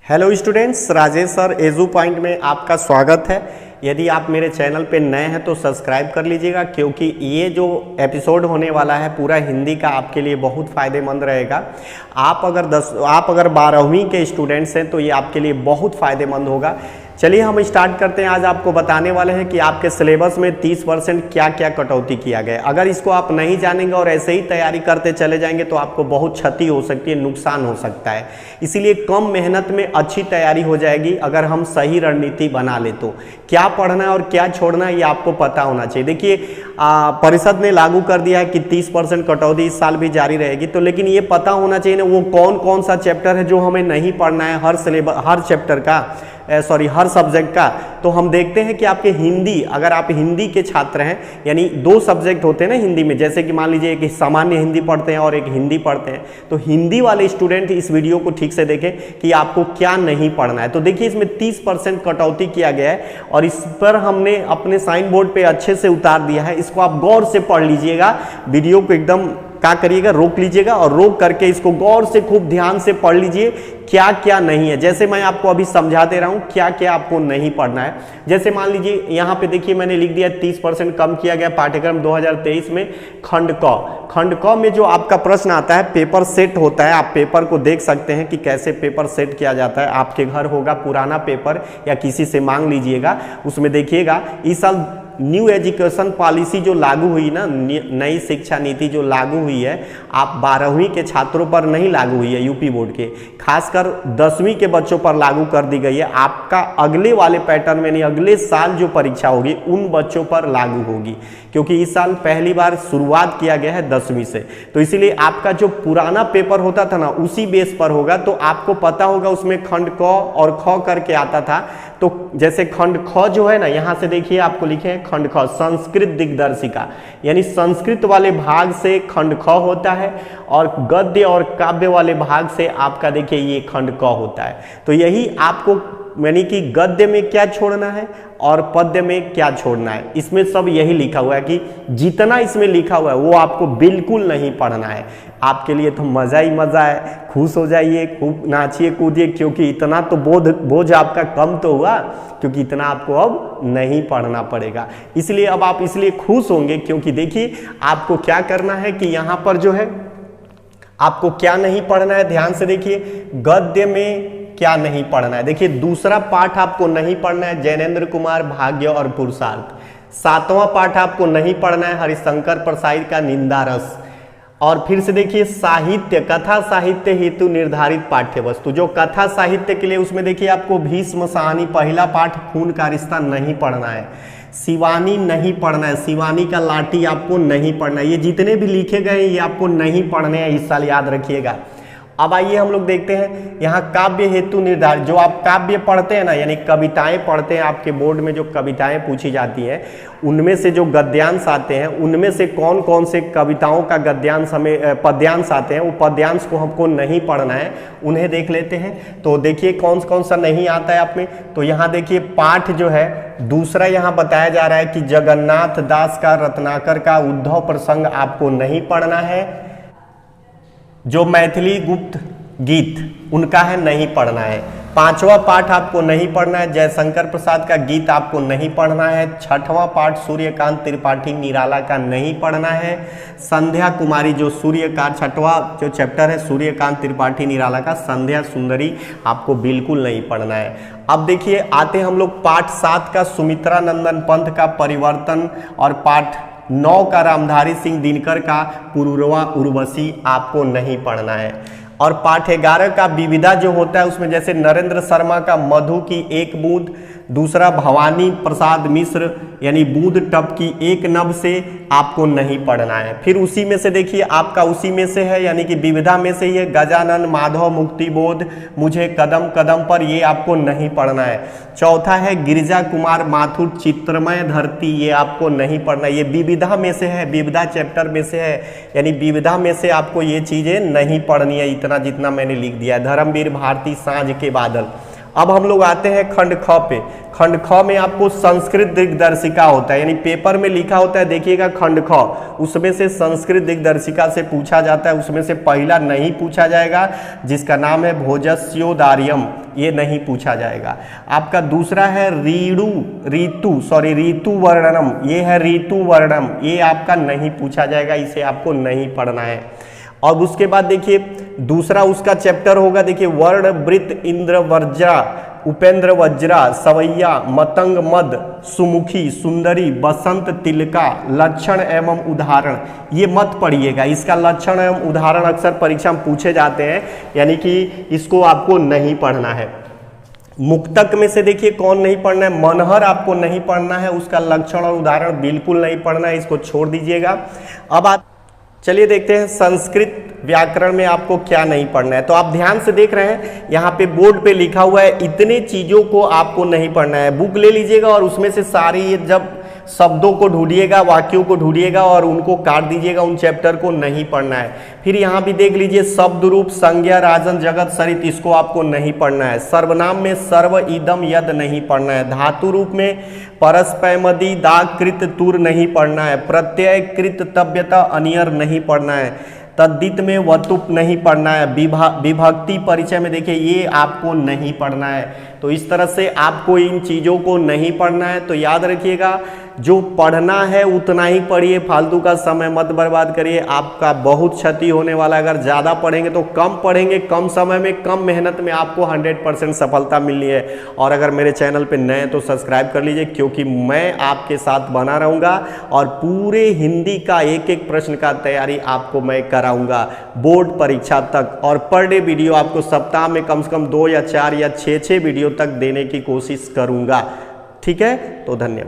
Hello students, Rajesh sir edu point में आपका स्वागत है। यदि आप मेरे चैनल पे नए हैं तो सब्सक्राइब कर लीजिएगा, क्योंकि ये जो एपिसोड होने वाला है पूरा हिंदी का आपके लिए बहुत फ़ायदेमंद रहेगा। आप अगर 12वीं के स्टूडेंट्स हैं तो ये आपके लिए बहुत फ़ायदेमंद होगा। चलिए हम स्टार्ट करते हैं। आज आपको बताने वाले हैं कि आपके सिलेबस में 30% क्या क्या कटौती किया गया है। अगर इसको आप नहीं जानेंगे और ऐसे ही तैयारी करते चले जाएंगे तो आपको बहुत क्षति हो सकती है, नुकसान हो सकता है। इसीलिए कम मेहनत में अच्छी तैयारी हो जाएगी अगर हम सही रणनीति बना ले तो। क्या पढ़ना है और क्या छोड़ना है ये आपको पता होना चाहिए। देखिए परिषद ने लागू कर दिया है कि 30% कटौती इस साल भी जारी रहेगी, तो लेकिन ये पता होना चाहिए ना वो कौन कौन सा चैप्टर है जो हमें नहीं पढ़ना है हर चैप्टर का, हर सब्जेक्ट का। तो हम देखते हैं कि आपके हिंदी, अगर आप हिंदी के छात्र हैं, यानी 2 सब्जेक्ट होते हैं ना हिंदी में, जैसे कि मान लीजिए एक सामान्य हिंदी पढ़ते हैं और एक हिंदी पढ़ते हैं, तो हिंदी वाले स्टूडेंट इस वीडियो को ठीक से देखें कि आपको क्या नहीं पढ़ना है। तो देखिए इसमें 30% कटौती किया गया है और इस पर हमने अपने साइन बोर्ड पे अच्छे से उतार दिया है। इसको आप गौर से पढ़ लीजिएगा, वीडियो को एकदम क्या करिएगा, रोक लीजिएगा और रोक करके इसको गौर से खूब ध्यान से पढ़ लीजिए क्या क्या नहीं है। जैसे मैं आपको अभी समझा दे रहा हूं क्या क्या आपको नहीं पढ़ना है। जैसे मान लीजिए यहाँ पे देखिए मैंने लिख दिया 30% कम किया गया पाठ्यक्रम 2023 में खंड क में जो आपका प्रश्न आता है पेपर सेट होता है। आप पेपर को देख सकते हैं कि कैसे पेपर सेट किया जाता है। आपके घर होगा पुराना पेपर या किसी से मांग लीजिएगा, उसमें देखिएगा इस साल न्यू एजुकेशन पॉलिसी जो लागू हुई ना, नई शिक्षा नीति जो लागू हुई है, आप 12वीं के छात्रों पर नहीं लागू हुई है, यूपी बोर्ड के, खासकर 10वीं के बच्चों पर लागू कर दी गई है। आपका अगले वाले पैटर्न में नहीं, अगले साल जो परीक्षा होगी उन बच्चों पर लागू होगी, क्योंकि इस साल पहली बार शुरुआत किया गया है 10वीं से। तो इसीलिए आपका जो पुराना पेपर होता था ना उसी बेस पर होगा। तो आपको पता होगा उसमें खंड क और ख करके आता था। तो जैसे खंड ख जो है ना, यहाँ से देखिए आपको लिखे हैं खंड ख संस्कृत दिग्दर्शिका, यानी संस्कृत वाले भाग से खंड ख होता है और गद्य और काव्य वाले भाग से आपका देखिए ये खंड क होता है। तो यही आपको, यानी कि गद्य में क्या छोड़ना है और पद्य में क्या छोड़ना है, इसमें सब यही लिखा हुआ है कि जितना इसमें लिखा हुआ है वो आपको बिल्कुल नहीं पढ़ना है। आपके लिए तो मज़ा ही मज़ा है, खुश हो जाइए, खूब नाचिए कूदिए, क्योंकि इतना तो बोझ आपका कम तो हुआ, क्योंकि इतना आपको अब नहीं पढ़ना पड़ेगा। इसलिए अब आप इसलिए खुश होंगे, क्योंकि देखिए आपको क्या करना है कि यहाँ पर जो है आपको क्या नहीं पढ़ना है। ध्यान से देखिए गद्य में क्या नहीं पढ़ना है। देखिए दूसरा पाठ आपको नहीं पढ़ना है जैनेन्द्र कुमार भाग्य और पुरुषार्थ। 7वां पाठ आपको नहीं पढ़ना है हरिशंकर प्रसाद का निंदा रस। और फिर से देखिए साहित्य, कथा साहित्य हेतु निर्धारित पाठ्य वस्तु, जो कथा साहित्य के लिए उसमें देखिए आपको भीष्म साहनी पहला पाठ खून का रिश्ता नहीं पढ़ना है। शिवानी नहीं पढ़ना है, शिवानी का लाठी आपको नहीं पढ़ना है। ये जितने भी लिखे गए ये आपको नहीं पढ़ने हैं इस साल, याद रखिएगा। अब आइए हम लोग देखते हैं यहाँ काव्य हेतु निर्धारित, जो आप काव्य पढ़ते हैं ना, यानी कविताएं पढ़ते हैं, आपके बोर्ड में जो कविताएं पूछी जाती हैं उनमें से जो गद्यांश आते हैं उनमें से कौन कौन से कविताओं का गद्यांश हमें पद्यांश आते हैं, वो पद्यांश को हमको नहीं पढ़ना है, उन्हें देख लेते हैं। तो देखिए कौन कौन सा नहीं आता है आप में। तो यहाँ देखिए पाठ जो है दूसरा यहाँ बताया जा रहा है कि जगन्नाथ दास का रत्नाकर का उद्धव प्रसंग आपको नहीं पढ़ना है। जो मैथिली गुप्त गीत उनका है नहीं पढ़ना है। 5वां पाठ आपको नहीं पढ़ना है जयशंकर प्रसाद का गीत आपको नहीं पढ़ना है। 6वां पाठ सूर्यकांत त्रिपाठी निराला का नहीं पढ़ना है। संध्या कुमारी जो सूर्यकांत 6वां जो चैप्टर है सूर्यकांत त्रिपाठी निराला का संध्या सुंदरी आपको बिल्कुल नहीं पढ़ना है। अब देखिए आते हम लोग पाठ 7 का सुमित्रा नंदन पंथ का परिवर्तन और पाठ 9 का रामधारी सिंह दिनकर का पुरुरवा उर्वशी आपको नहीं पढ़ना है। और पाठ 11 का विविधा जो होता है उसमें जैसे नरेंद्र शर्मा का मधु की एक बूंद, दूसरा भवानी प्रसाद मिश्र यानी बूंद टप की एक नभ से आपको नहीं पढ़ना है। फिर उसी में से देखिए आपका उसी में से है, यानी कि विविधा में से ही है गजानन माधव मुक्तिबोध मुझे कदम कदम पर, ये आपको नहीं पढ़ना है। चौथा है गिरिजा कुमार माथुर चित्रमय धरती, ये आपको नहीं पढ़ना, ये विविधा में से है, विविधा चैप्टर में से है, यानी विविधा में से आपको ये चीजें नहीं पढ़नी है, इतना जितना मैंने लिख दिया है। धर्मवीर भारती सांझ के बादल। अब हम लोग आते हैं खंड ख पे। खंड ख में आपको संस्कृत दिग्दर्शिका होता है, यानी पेपर में लिखा होता है, देखिएगा खंड ख, उसमें से संस्कृत दिग्दर्शिका से पूछा जाता है। उसमें से पहला नहीं पूछा जाएगा, जिसका नाम है भोजस्योदार्यम, ये नहीं पूछा जाएगा। आपका दूसरा है ऋतु वर्णनम, ये है ऋतु वर्णम, ये आपका नहीं पूछा जाएगा, इसे आपको नहीं पढ़ना है। और उसके बाद देखिए दूसरा उसका चैप्टर होगा, देखिए वर्ण वृत्त इंद्र वर्जा उपेंद्र वज्रा सवैया मतंग मद सुमुखी सुंदरी बसंत तिलका लक्षण एवं उदाहरण, ये मत पढ़िएगा, इसका लक्षण एवं उदाहरण अक्सर परीक्षा में पूछे जाते हैं, यानी कि इसको आपको नहीं पढ़ना है। मुक्तक में से देखिए कौन नहीं पढ़ना है, मनहर आपको नहीं पढ़ना है, उसका लक्षण और उदाहरण बिल्कुल नहीं पढ़ना है, इसको छोड़ दीजिएगा। अब आप चलिए देखते हैं संस्कृत व्याकरण में आपको क्या नहीं पढ़ना है। तो आप ध्यान से देख रहे हैं, यहाँ पे बोर्ड पे लिखा हुआ है इतने चीजों को आपको नहीं पढ़ना है। बुक ले लीजिएगा और उसमें से सारी ये जब शब्दों को ढूंढिएगा, वाक्यों को ढूंढिएगा और उनको काट दीजिएगा, उन चैप्टर को नहीं पढ़ना है। फिर यहाँ भी देख लीजिए शब्द रूप संज्ञा राजन जगत सरित, इसको आपको नहीं पढ़ना है। सर्वनाम में सर्व इदम यद नहीं पढ़ना है। धातु रूप में परस्पैमदी दाग कृत तुर नहीं पढ़ना है। प्रत्यय कृत तव्यता अनियर नहीं पढ़ना है। तद्दित में वतुप नहीं पढ़ना है। विभक्ति परिचय में देखिए ये आपको नहीं पढ़ना है। तो इस तरह से आपको इन चीज़ों को नहीं पढ़ना है। तो याद रखिएगा, जो पढ़ना है उतना ही पढ़िए, फालतू का समय मत बर्बाद करिए, आपका बहुत क्षति होने वाला। अगर ज़्यादा पढ़ेंगे तो कम पढ़ेंगे, कम समय में कम मेहनत में आपको 100% सफलता मिलनी है। और अगर मेरे चैनल पे नए हैं तो सब्सक्राइब कर लीजिए, क्योंकि मैं आपके साथ बना रहूँगा और पूरे हिंदी का एक एक प्रश्न का तैयारी आपको मैं कराऊँगा बोर्ड परीक्षा तक। और पर डे वीडियो आपको सप्ताह में कम से कम 2 या 4 या 6 वीडियो तक देने की कोशिश करूँगा। ठीक है, तो धन्यवाद।